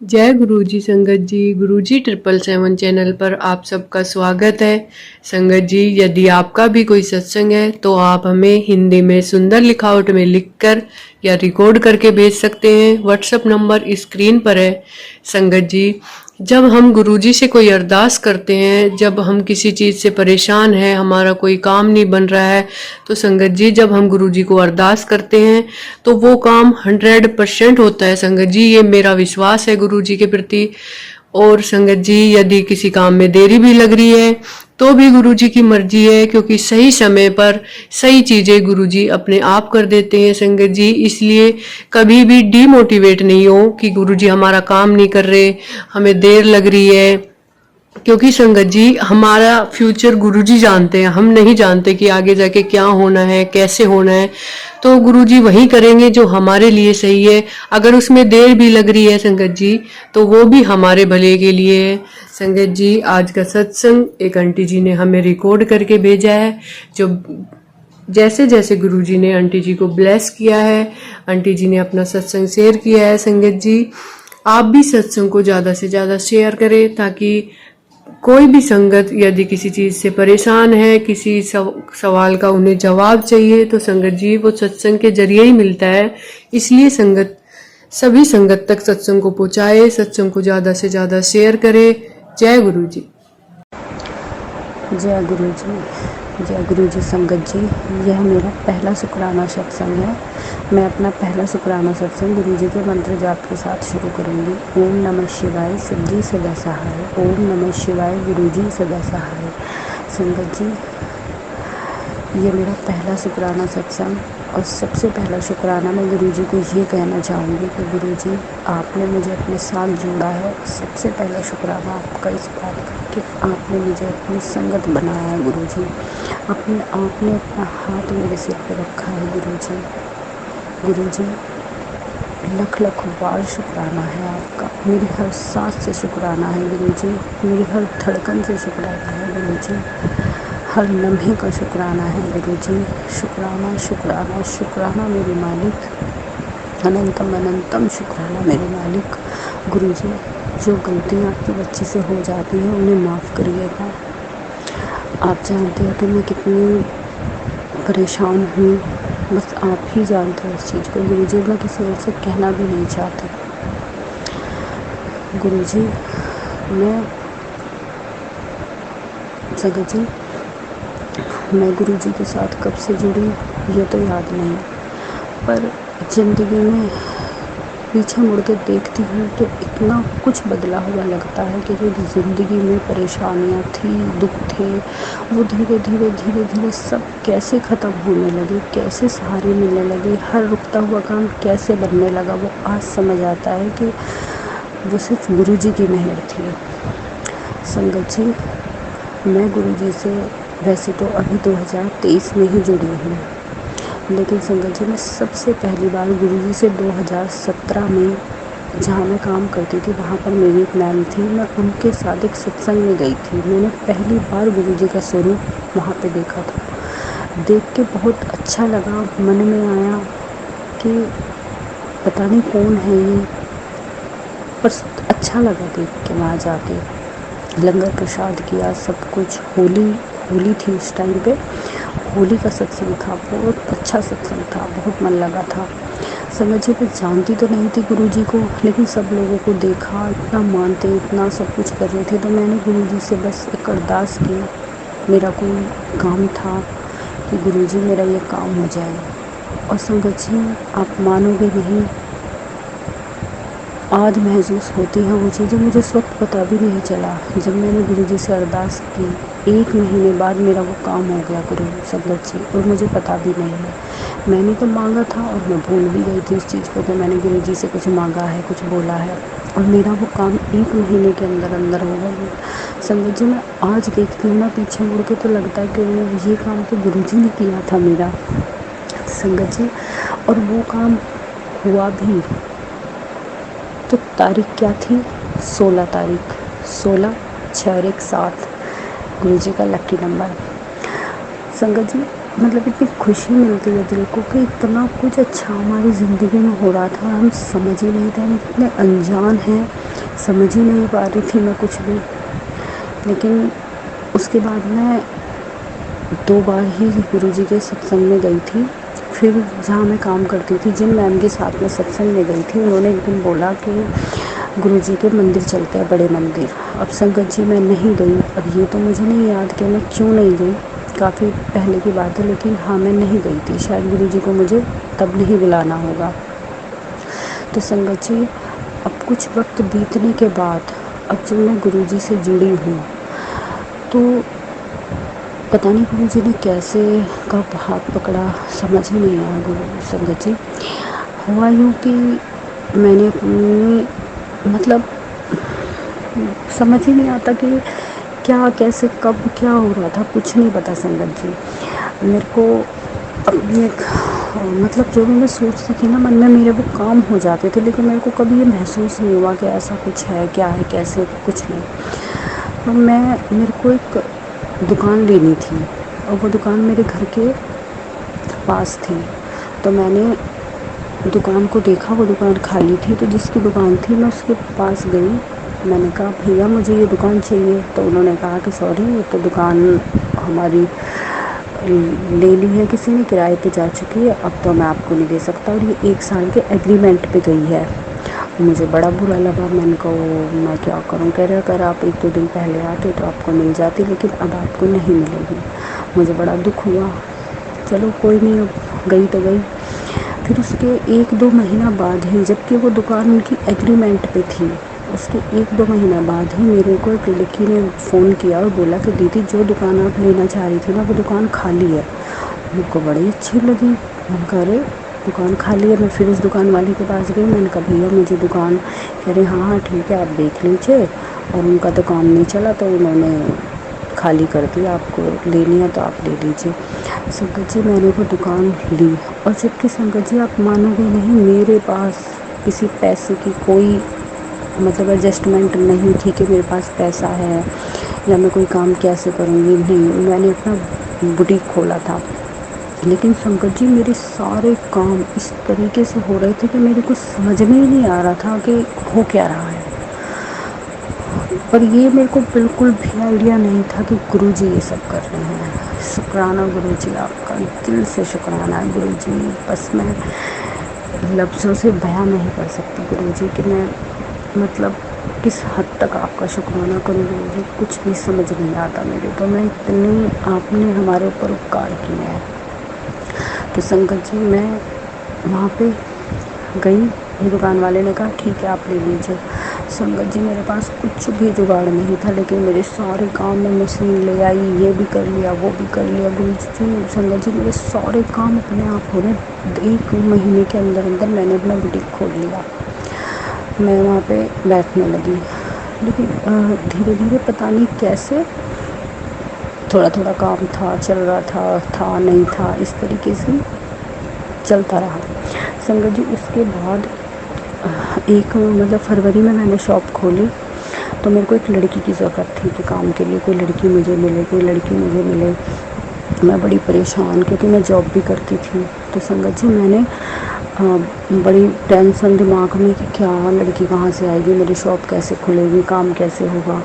जय गुरुजी संगत जी। गुरुजी 777 चैनल पर आप सबका स्वागत है। संगत जी, यदि आपका भी कोई सत्संग है तो आप हमें हिंदी में सुंदर लिखावट में लिखकर या रिकॉर्ड करके भेज सकते हैं। व्हाट्सएप नंबर स्क्रीन पर है। संगत जी, जब हम गुरुजी से कोई अरदास करते हैं, जब हम किसी चीज़ से परेशान हैं, हमारा कोई काम नहीं बन रहा है, तो संगत जी जब हम गुरुजी को अरदास करते हैं तो वो काम 100% होता है। संगत जी, ये मेरा विश्वास है गुरुजी के प्रति। और संगत जी, यदि किसी काम में देरी भी लग रही है तो भी गुरुजी की मर्जी है, क्योंकि सही समय पर सही चीजें गुरुजी अपने आप कर देते हैं। संगत जी, इसलिए कभी भी डीमोटिवेट नहीं हो कि गुरुजी हमारा काम नहीं कर रहे, हमें देर लग रही है, क्योंकि संगत जी हमारा फ्यूचर गुरुजी जानते हैं। हम नहीं जानते कि आगे जाके क्या होना है, कैसे होना है। तो गुरुजी वही करेंगे जो हमारे लिए सही है। अगर उसमें देर भी लग रही है संगत जी, तो वो भी हमारे भले के लिए है। संगत जी, आज का सत्संग एक आंटी जी ने हमें रिकॉर्ड करके भेजा है, जो जैसे जैसे गुरुजी ने आंटी जी को ब्लेस किया है, आंटी जी ने अपना सत्संग शेयर किया है। संगत जी, आप भी सत्संग को ज़्यादा से ज़्यादा शेयर करें, ताकि कोई भी संगत यदि किसी चीज़ से परेशान है, किसी सवाल का उन्हें जवाब चाहिए, तो संगत जी वो सत्संग के जरिए ही मिलता है। इसलिए संगत सभी संगत तक सत्संग को पहुँचाए, सत्संग को ज़्यादा से ज़्यादा शेयर करे। जय गुरु जी। जय गुरु जी। जय गुरु जी। संगत जी, यह मेरा पहला शुक्राना सत्संग है। मैं अपना पहला शुक्राना सत्संग गुरु जी के मंत्र जाप के साथ शुरू करूंगी। ओम नमः शिवाय, सिद्धि सदा सहाय। ओम नमः शिवाय, गुरु जी सदा सहाय। संगत जी, ये मेरा पहला शुक्राना सत्संग, और सबसे पहला शुक्राना मैं गुरु जी को ये कहना चाहूँगी कि गुरु जी, आपने मुझे अपने साथ जोड़ा है। सबसे पहला शुक्राना आपका इस बात का कि आपने मुझे अपनी संगत बनाया है गुरु जी। आपने अपना हाथ मेरे सिर पे रखा है गुरु जी। गुरु जी, लख लख बार शुक्राना है आपका। मेरी हर सांस से शुक्राना है गुरु जी। मेरी हर धड़कन से शुक्राना है गुरु जी। हर लम्हे का शुक्राना है गुरु जी। शुक्राना शुक्राना शुक्राना मेरे मालिक। अनंतम अनंतम शुक्राना मेरे मालिक। गुरु जी, जो गलतियाँ आपके बच्चे से हो जाती हैं उन्हें माफ़ करिएगा। आप जानते हैं कि मैं कितनी परेशान हूँ, बस आप ही जानते हैं इस चीज़ को गुरु जी। मैं किसी और से कहना भी नहीं चाहती गुरु जी। मैं संगत जी, मैं गुरु जी के साथ कब से जुड़ी ये तो याद नहीं, पर ज़िंदगी में पीछे मुड़ के देखती हूँ तो इतना कुछ बदला हुआ लगता है कि जो ज़िंदगी में परेशानियाँ थी, दुख थे, वो धीरे धीरे धीरे धीरे सब कैसे ख़त्म होने लगे, कैसे सहारे मिलने लगे, हर रुकता हुआ काम कैसे बनने लगा। वो आज समझ आता है कि वो सिर्फ गुरु जी की मेहर थी। संगत जी, मैं गुरु जी से वैसे तो अभी 2023 में ही जुड़ी हूँ, लेकिन संगत जी मैं सबसे पहली बार गुरु जी से 2017 में, जहाँ मैं काम करती थी वहाँ पर मेरी एक मैम थी, मैं उनके साथ एक सत्संग में गई थी। मैंने पहली बार गुरु जी का स्वरूप वहाँ पे देखा था। देख के बहुत अच्छा लगा। मन में आया कि पता नहीं कौन है ये, पर अच्छा लगा देख के। वहाँ जाके लंगर प्रसाद किया, सब कुछ। होली थी उस टाइम पे, होली का सत्संग था। बहुत अच्छा सत्संग था, बहुत मन लगा था। संगत जी, मैं जानती तो नहीं थी गुरु जी को, लेकिन सब लोगों को देखा, इतना मानते, इतना सब कुछ कर रहे थे, तो मैंने गुरु जी से बस एक अरदास की। मेरा कोई काम था कि गुरु जी मेरा ये काम हो जाए। और संगत जी, आप मानोगे नहीं, आज महसूस होती है वो चीज़ें, मुझे उस वक्त पता भी नहीं चला। जब मैंने गुरु जी से अरदास की, 1 महीने बाद मेरा वो काम हो गया गुरु संगत जी, और मुझे पता भी नहीं है। मैंने तो मांगा था और मैं भूल भी गई थी इस चीज़ को कि मैंने गुरु जी से कुछ मांगा है, कुछ बोला है, और मेरा वो काम 1 महीने के अंदर अंदर हो गया। संगत जी, मैं आज देखती हूँ ना पीछे मुड़ के, तो लगता है कि ये काम तो गुरु जी ने किया था मेरा। संगत जी, और वो काम हुआ भी। तो तारीख क्या थी? 16 तारीख, 16/6/7, गुरु जी का लकी नंबर। संगत जी, मतलब इतनी खुशी मिलती है दिल को कि इतना कुछ अच्छा हमारी ज़िंदगी में हो रहा था और हम समझ ही नहीं थे। हम इतने अनजान हैं समझ ही नहीं पा रही थी मैं कुछ भी। लेकिन उसके बाद मैं 2 बार ही गुरुजी के सत्संग में गई थी। फिर जहाँ मैं काम करती थी, जिन मैम के साथ मैं सत्संग में गई थी, उन्होंने एक दिन बोला कि गुरुजी के मंदिर चलते हैं, बड़े मंदिर। अब संगत जी मैं नहीं गई। अब ये तो मुझे नहीं याद कि मैं क्यों नहीं गई, काफ़ी पहले की बात है, लेकिन हाँ मैं नहीं गई थी। शायद गुरुजी को मुझे तब नहीं बुलाना होगा। तो संगत जी अब कुछ वक्त बीतने के बाद, अब जब मैं गुरुजी से जुड़ी हूँ, तो पता नहीं गुरुजी ने कैसे कब हाथ पकड़ा, समझ ही नहीं आया। गुरु संगत जी हुआ यूँ कि मैंने अपनी मतलब समझ ही नहीं आता कि क्या कैसे कब क्या हो रहा था, कुछ नहीं पता संगत जी। मेरे को अपनी एक मतलब जो भी मैं सोचती थी ना मन में, मेरे वो काम हो जाते थे, लेकिन मेरे को कभी ये महसूस नहीं हुआ कि ऐसा कुछ है, क्या है, कैसे, कुछ नहीं। तो मेरे को एक दुकान लेनी थी और वो दुकान मेरे घर के पास थी। तो मैंने दुकान को देखा, वो दुकान खाली थी, तो जिसकी दुकान थी मैं उसके पास गई। मैंने कहा भैया मुझे ये दुकान चाहिए। तो उन्होंने कहा कि सॉरी, ये तो दुकान हमारी ले ली है किसी ने, किराए पे जा चुकी है, अब तो मैं आपको नहीं दे सकता, और ये 1 साल के एग्रीमेंट पे गई है। मुझे बड़ा बुरा लगा। मैंने कहा मैं क्या करूं। कह रहे अगर आप 1-2 दिन पहले आते तो आपको मिल जाती, लेकिन अब आपको नहीं मिलेगी। मुझे बड़ा दुख हुआ। चलो कोई नहीं, अब गई तो गई। फिर उसके 1-2 महीना बाद ही, जबकि वो दुकान उनकी एग्रीमेंट पे थी, उसके 1-2 महीना बाद ही मेरे को एक लड़की ने फ़ोन किया और बोला कि दीदी जो दुकान आप लेना चाह रही थी ना, वो दुकान खाली है। मेरे को बड़ी अच्छी लगी। मैंने कहा अरे दुकान खाली है। मैं फिर उस दुकान वाले के पास गई। मैंने कहा भैया मुझे दुकान, कह रहे हाँ हाँ ठीक है आप देख लीजिए। और उनका तो काम नहीं चला तो उन्होंने खाली कर दिया, आपको लेनी है तो आप ले लीजिए। संगत जी मैंने वो दुकान ली, और जबकि संगत जी आप मानोगे नहीं, मेरे पास किसी पैसे की कोई मतलब एडजस्टमेंट नहीं थी कि मेरे पास पैसा है या मैं कोई काम कैसे करूँगी। नहीं, मैंने अपना बुटीक खोला था। लेकिन संगत जी मेरे सारे काम इस तरीके से हो रहे थे कि मेरे को समझ में ही नहीं आ रहा था कि हो क्या रहा है। पर ये मेरे को बिल्कुल भी आइडिया नहीं था कि गुरुजी ये सब कर रहे हैं। शुक्राना गुरुजी, आपका दिल से शुक्राना है गुरुजी। बस मैं लफ्ज़ों से बयां नहीं कर सकती गुरुजी कि मैं मतलब किस हद तक आपका शुक्राना करूँ गुरुजी, कुछ भी समझ नहीं आता मेरे। तो मैं इतनी आपने हमारे ऊपर उपकार किए हैं। तो संगत जी मैं वहाँ पे गई, ये दुकान वाले ने कहा ठीक है आप ले लीजिए। संगत जी मेरे पास कुछ भी जुगाड़ नहीं था, लेकिन मेरे सारे काम में मशीन ले आई, ये भी कर लिया वो भी कर लिया। गुरुजी संगत जी मेरे सारे काम अपने आप हो रहे। 1 महीने के अंदर अंदर मैंने अपना बुटीक खोल लिया। मैं वहाँ पे बैठने लगी, लेकिन धीरे धीरे पता नहीं कैसे थोड़ा थोड़ा काम था, चल रहा था नहीं था, इस तरीके से चलता रहा। संगत जी उसके बाद एक मतलब फरवरी में मैंने शॉप खोली। तो मेरे को एक लड़की की ज़रूरत थी कि काम के लिए कोई लड़की मुझे मिले, कोई लड़की मुझे मिले। मैं बड़ी परेशान, क्योंकि मैं जॉब भी करती थी। तो संगत जी मैंने बड़ी टेंशन दिमाग में कि क्या लड़की कहाँ से आएगी, मेरी शॉप कैसे खुलेगी, काम कैसे होगा।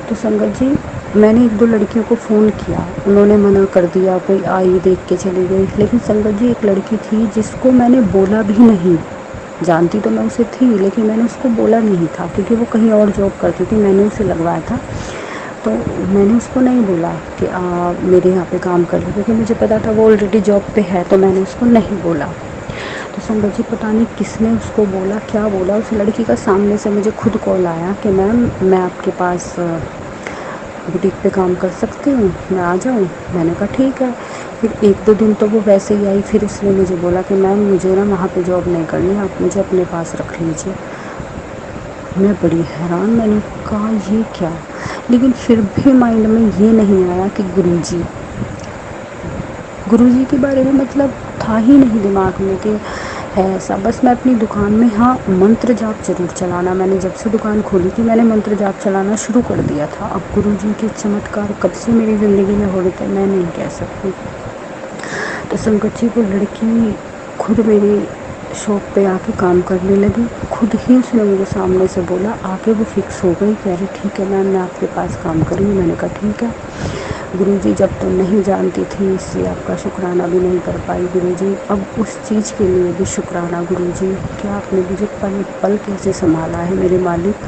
तो संगत जी मैंने 1-2 लड़कियों को फ़ोन किया, उन्होंने मना कर दिया, कोई आई देख के चली गई। लेकिन संगत जी एक लड़की थी जिसको मैंने बोला भी नहीं, जानती तो मैं उसे थी लेकिन मैंने उसको बोला नहीं था, क्योंकि वो कहीं और जॉब करती थी, मैंने उसे लगवाया था। तो मैंने उसको नहीं बोला कि मेरे यहाँ पे काम कर लो, क्योंकि मुझे पता था वो ऑलरेडी जॉब पे है, तो मैंने उसको नहीं बोला। तो संगत जी पता नहीं किसने उसको बोला, क्या बोला, उस लड़की का सामने से मुझे खुद कॉल आया कि मैम मैं आपके पास बुटीक पे काम कर सकती हूँ, मैं आ जाऊँ। मैंने कहा ठीक है। फिर 1-2 दिन तो वो वैसे ही आई, फिर उसने मुझे बोला कि मैम मुझे ना वहाँ पे जॉब नहीं करनी, आप मुझे अपने पास रख लीजिए। मैं बड़ी हैरान, मैंने कहा ये क्या। लेकिन फिर भी माइंड में ये नहीं आया कि गुरुजी के बारे में मतलब था ही नहीं दिमाग में कि है ऐसा। बस मैं अपनी दुकान में हाँ मंत्र जाप जरूर चलाना, मैंने जब से दुकान खोली थी मैंने मंत्र जाप चलाना शुरू कर दिया था। अब गुरुजी के चमत्कार कब से मेरी ज़िंदगी में हो रहे थे मैं नहीं कह सकती। तो संगत जी वो लड़की खुद मेरी शॉप पे आके काम करने लगी। खुद ही उसने मुझे सामने से बोला, आके वो फिक्स हो गई। कह रही ठीक है मैम, मैं आपके पास काम करूँगी। मैंने कहा ठीक है। गुरुजी, जब तो नहीं जानती थी इसलिए आपका शुक्राना भी नहीं कर पाई गुरुजी। अब उस चीज़ के लिए भी शुक्राना गुरुजी कि आपने मुझे पल पल कैसे संभाला है मेरे मालिक।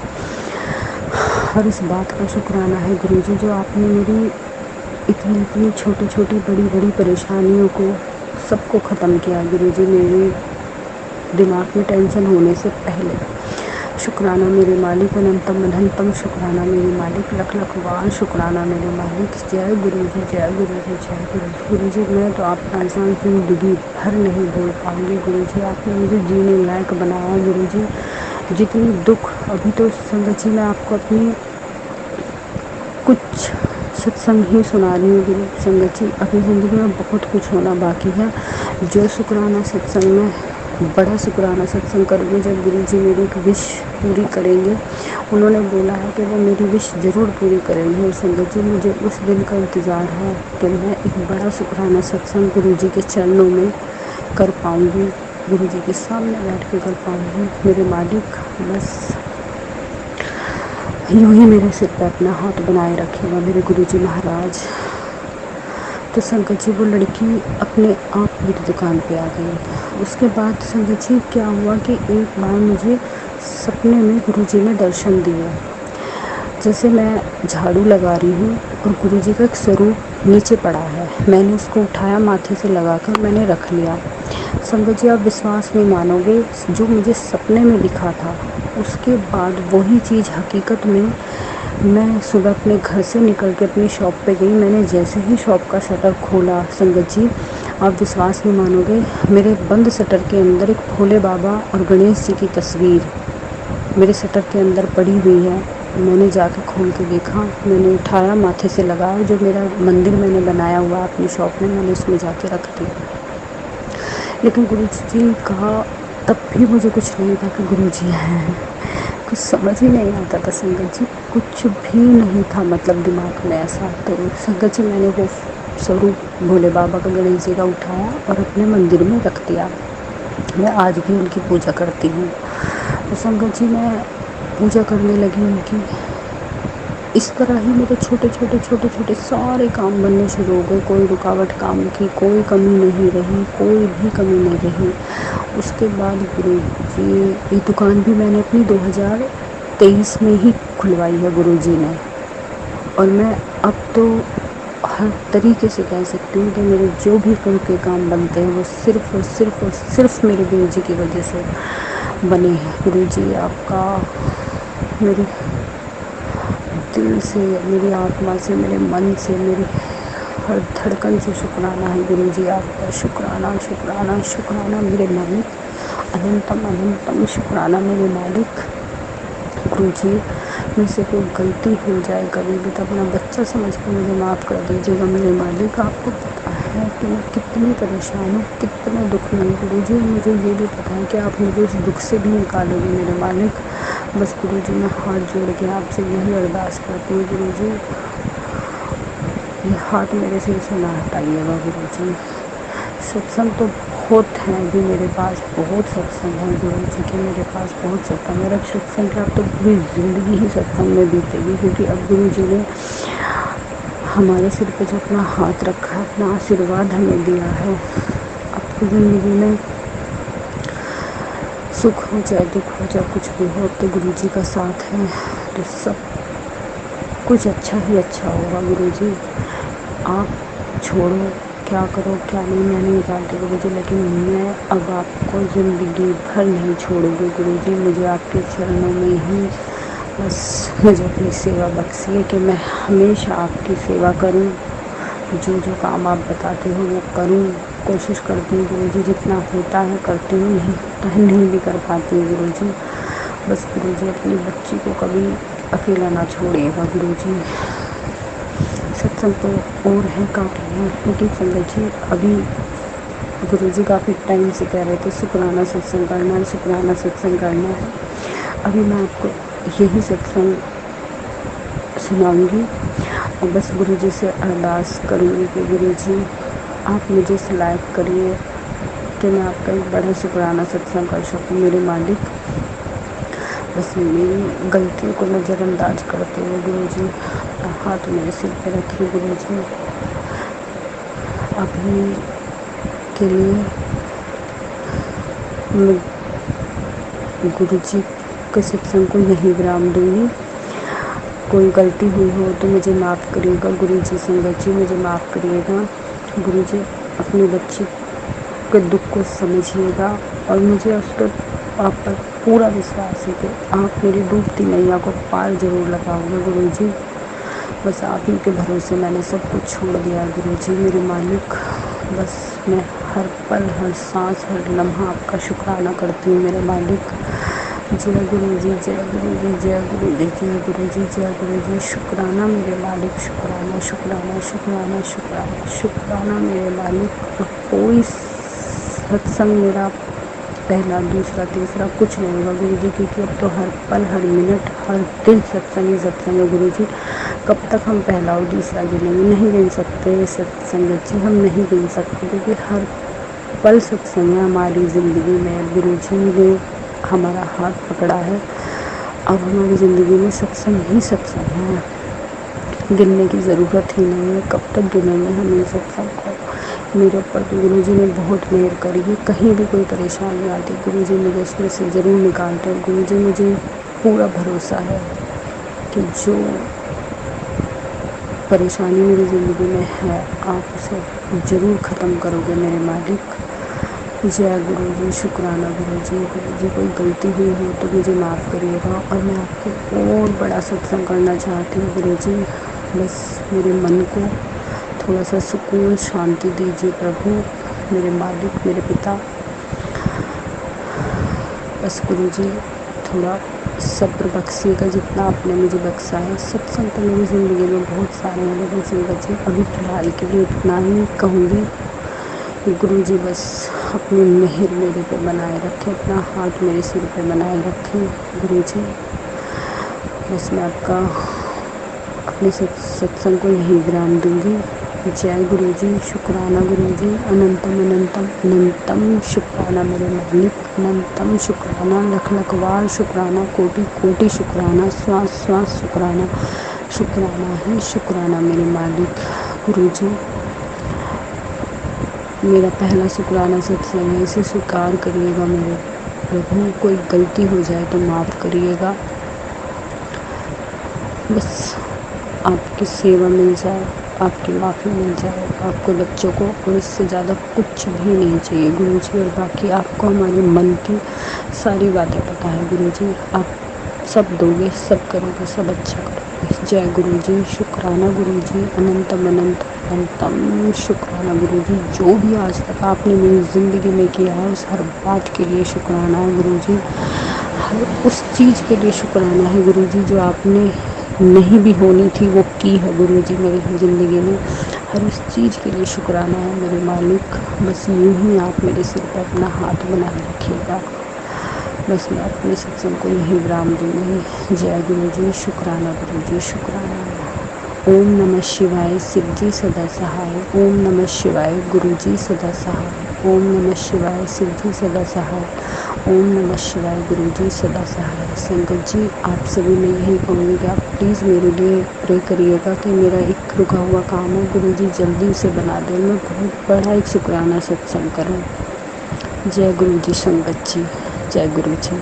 हर उस बात का शुक्राना है गुरुजी जो आपने मेरी इतनी इतनी छोटी छोटी बड़ी बड़ी परेशानियों को सबको ख़त्म किया गुरुजी, मेरे दिमाग में टेंशन होने से पहले। शुक्राना मेरे मालिक, अनंतम अनंतम शुक्राना मेरे मालिक, लख लख बार शुक्राना मेरे मालिक। जय गुरुजी, जय गुरुजी, जय गुरुजी। गुरुजी, मैं तो आपका एहसान जिंदगी भर नहीं भूल पाऊंगी गुरुजी। आपने मुझे जीने लायक बनाया गुरुजी। जितनी दुख, अभी तो संगत जी मैं आपको अपनी कुछ सत्संग ही सुना रही हूँ गुरु संगत जी। अपनी ज़िंदगी में बहुत कुछ होना बाकी है। जो शुक्राना सत्संग में बड़ा शुक्राना सत्संग करूँगी जब गुरु जी मेरी एक विश पूरी करेंगे। उन्होंने बोला है कि वो मेरी विश ज़रूर पूरी करेंगे। और संगत जी, मुझे उस दिन का इंतज़ार है कि मैं एक बड़ा शुक्राना सत्संग गुरु जी के चरणों में कर पाऊँगी, गुरु जी के सामने बैठ के कर पाऊँगी। मेरे मालिक बस यूँ ही मेरे सिर पर अपना हाथ बनाए रखेगा मेरे गुरु जी महाराज। तो संगत जी वो लड़की अपने आप मेरी दुकान पे आ गई। उसके बाद संगत जी क्या हुआ कि एक बार मुझे सपने में गुरुजी ने दर्शन दिए। जैसे मैं झाड़ू लगा रही हूँ और गुरुजी का एक स्वरूप नीचे पड़ा है। मैंने उसको उठाया, माथे से लगाकर मैंने रख लिया। संगत जी आप विश्वास नहीं मानोगे, जो मुझे सपने में दिखा था उसके बाद वही चीज़ हकीकत में मैं सुबह अपने घर से निकल के अपनी शॉप पे गई। मैंने जैसे ही शॉप का शटर खोला संगत जी, आप विश्वास नहीं मानोगे, मेरे बंद शटर के अंदर एक भोले बाबा और गणेश जी की तस्वीर मेरे शटर के अंदर पड़ी हुई है। मैंने जाके खोल के देखा, मैंने उठाया, माथे से लगाया। जो मेरा मंदिर मैंने बनाया हुआ अपनी शॉप में, मैंने उसमें जाके रख दिया। लेकिन गुरुजी का तब भी मुझे कुछ नहीं था कि गुरुजी हैं। कुछ समझ ही नहीं आता था संगत जी, कुछ भी नहीं था मतलब दिमाग में ऐसा। तो संगत जी मैंने वो स्वरूप भोले बाबा का, गणेश जी का उठाया और अपने मंदिर में रख दिया। मैं आज भी उनकी पूजा करती हूँ। तो संगत जी मैं पूजा करने लगी उनकी। इस तरह ही मेरे छोटे छोटे सारे काम बनने शुरू हो गए। कोई रुकावट काम की कोई कमी नहीं रही, कोई भी कमी नहीं रही। उसके बाद गुरुजी, ये दुकान भी मैंने अपनी 2023 में ही खुलवाई है गुरुजी ने। और मैं अब तो हर तरीके से कह सकती हूँ कि मेरे जो भी घर के काम बनते हैं वो सिर्फ़ और सिर्फ़ और सिर्फ़ मेरे गुरुजी की वजह से बने हैं। गुरुजी आपका मेरे दिल से, मेरी आत्मा से, मेरे मन से, मेरी हर धड़कन से शुक्राना है गुरुजी आपका। शुक्राना शुक्राना शुक्राना मेरे मालिक, अनंतम अनंतम शुक्राना मेरे मालिक। गुरुजी मुझसे कोई गलती हो जाए कभी भी तो अपना बच्चा समझ कर मुझे माफ़ कर दीजिएगा मेरे मालिक। आपको पता है कि मैं कितनी परेशान हूँ, कितने दुख में हूँ गुरुजी। मुझे ये भी पता है कि आप मुझे उस दुख से भी निकालोगे मेरे मालिक। बस गुरुजी मैं हाथ जोड़ के आपसे यही अरदास करती हूँ गुरुजी, ये हाथ मेरे सिर से ना हटाइएगा गुरुजी। सत्संग तो बहुत हैं अभी मेरे पास, बहुत सत्संग है गुरुजी के मेरे पास, बहुत सत्संग। मेरा सत्संग का अब तो पूरी ज़िंदगी ही सत्संग में बीतेगी, क्योंकि अब गुरुजी ने हमारे सिर पे जो अपना हाथ रखा है, अपना आशीर्वाद हमें दिया है। अब तो ज़िंदगी में सुख हो चाहे दुख हो चाहे कुछ भी हो, तो गुरुजी का साथ है तो सब कुछ अच्छा ही अच्छा होगा गुरुजी। आप छोड़ो क्या करो क्या नहीं, मैं नहीं जानती गुरुजी, लेकिन मैं अब आपको ज़िंदगी भर नहीं छोड़ूंगी गुरुजी। मुझे आपके चरणों में ही बस मुझे अपनी सेवा बख्शिए कि मैं हमेशा आपकी सेवा करूं। जो जो काम आप बताते हो वो करूं, कोशिश करती हूँ गुरुजी, जितना होता है करती हूँ, नहीं होता है नहीं भी कर पाती हूँ गुरुजी। बस गुरुजी अपनी बच्ची को कभी अकेला ना छोड़िएगा गुरुजी। सत्संग तो और है काफ़ी है, लेकिन संगत जी अभी गुरुजी काफ़ी टाइम से कह रहे थे शुक्राना सत्संग करना है, शुक्राना सत्संग करना है। अभी मैं आपको यही सत्संग सुनाऊंगी और बस गुरुजी से अरदास करूंगी कि गुरुजी आप मुझे सलाह करिए कि मैं आपका एक बड़ा शुक्राना सत्संग कर सकूँ मेरे मालिक। बस मेरी गलतियों को नज़रअंदाज करते हुए गुरुजी अपना हाथ मेरे सिर पे रखिए गुरुजी। अभी के लिए मैं गुरुजी के सत्संग को यहीं विराम दूँगी। कोई गलती हुई हो तो मुझे माफ़ करिएगा गुरुजी। संगत जी मुझे माफ़ करिएगा गुरुजी। अपनी बच्ची के दुख को समझिएगा और मुझे उस पर आप पर पूरा विश्वास है कि आप मेरी डूबती नैया को पार जरूर लगाओगे गुरुजी। बस आप ही के भरोसे मैंने सब कुछ छोड़ दिया गुरुजी मेरे मालिक। बस मैं हर पल हर सांस हर लम्हा आपका शुक्राना करती हूँ मेरे मालिक। जय गुरुजी जय गुरुजी जय गुरुजी जय गुरुजी जय गुरुजी। शुक्राना मेरे मालिक शुक्राना शुक्राना शुक्राना शुक्राना शुक्राना मेरे मालिक। कोई सत्संग मेरा पहला दूसरा तीसरा कुछ नहीं होगा गुरुजी, क्योंकि अब तो हर पल हर मिनट हर दिन सत्संग ही सत्संग है गुरुजी। कब तक हम पहला और दूसरा गिनेंगे? नहीं गिन सकते सत्संग जी, हम नहीं गिन सकते क्योंकि हर पल सत्संग है हमारी ज़िंदगी में। गुरुजी ने हमारा हाथ पकड़ा है, अब हमारी ज़िंदगी में सत्संग ही सत्संग है। गिनने की ज़रूरत ही नहीं है। कब तक गिनेंगे हम इन सत्संग को? मेरे ऊपर तो गुरुजी ने बहुत मेहर करी है। कहीं भी कोई परेशानी आती गुरुजी मुझे उसमें से ज़रूर निकालते हैं गुरुजी। मुझे पूरा भरोसा है कि जो परेशानी मेरी ज़िंदगी में है आप उसे ज़रूर ख़त्म करोगे मेरे मालिक। जय गुरुजी शुक्राना गुरुजी। गुरुजी कोई गलती हुई हो तो मुझे माफ़ करिएगा और मैं आपको और बड़ा सत्संग करना चाहती हूँ गुरुजी। बस मेरे मन को थोड़ा सा सुकून शांति दीजिए प्रभु मेरे मालिक मेरे पिता। बस गुरुजी थोड़ा सब्र बख्शिएगा जितना आपने मुझे बख्शा है। सत्संग तो मेरी ज़िंदगी में बहुत सारे हैं लेकिन संगत जी अभी फ़िलहाल के लिए इतना ही कहूँगी। गुरुजी बस अपनी मेहर मेरे पे बनाए रखें, अपना हाथ मेरे सिर पे बनाए रखें गुरुजी। बस मैं आपका अपने सत्संग को यहीं विराम दूँगी। जय गुरुजी शुक्राना गुरुजी। अनंतम अनंतम अनंतम शुक्राना मेरे मालिक। अनंतम शुक्राना लख लख बार शुक्राना कोटि कोटि शुक्राना श्वास श्वास शुक्राना। शुक्राना है शुक्राना मेरे मालिक। गुरुजी मेरा पहला शुक्राना सत्संग है, इसे स्वीकार करिएगा मेरे प्रभु। कोई गलती हो जाए तो माफ़ करिएगा। बस आपकी सेवा मिल जाए, आपकी माफ़ी मिल जाए आपको बच्चों को, और इससे ज़्यादा कुछ भी नहीं चाहिए गुरुजी। और बाकी आपको हमारे मन की सारी बातें पता है गुरुजी। आप सब दोगे सब करोगे सब अच्छा करोगे। जय गुरुजी शुक्राना गुरुजी। अनंतम अनंत अनंतम शुक्राना गुरुजी। जो भी आज तक आपने मेरी ज़िंदगी में किया है उस हर बात के लिए शुक्राना है गुरुजी। हर उस चीज़ के लिए शुक्राना है गुरुजी जो आपने नहीं भी होनी थी वो की है गुरुजी मेरी ज़िंदगी में। हर उस चीज़ के लिए शुक्राना है मेरे मालिक। बस यूँ ही आप मेरे सिर पर अपना हाथ बनाए रखिएगा। बस मैं अपने सत्संग को यहीं विराम दूँगी। जय गुरुजी शुक्राना गुरुजी शुक्राना। ओम नमः शिवाय सिद्धि सदा सहाय। ओम नमः शिवाय गुरुजी सदा सहाय। ओम नमः शिवाय सिद्धि सदा सहाय। ओम नमः शिवाय गुरुजी सदा सहाय। संगत जी आप सभी मैं यही कहूँगी कि आप प्लीज़ मेरे लिए प्रे करिएगा कि मेरा एक रुका हुआ काम है गुरुजी जल्दी उसे बना दें, मैं बहुत बड़ा एक शुक्राना सत्संग करूँ। जय गुरुजी संगत जी जय गुरुजी।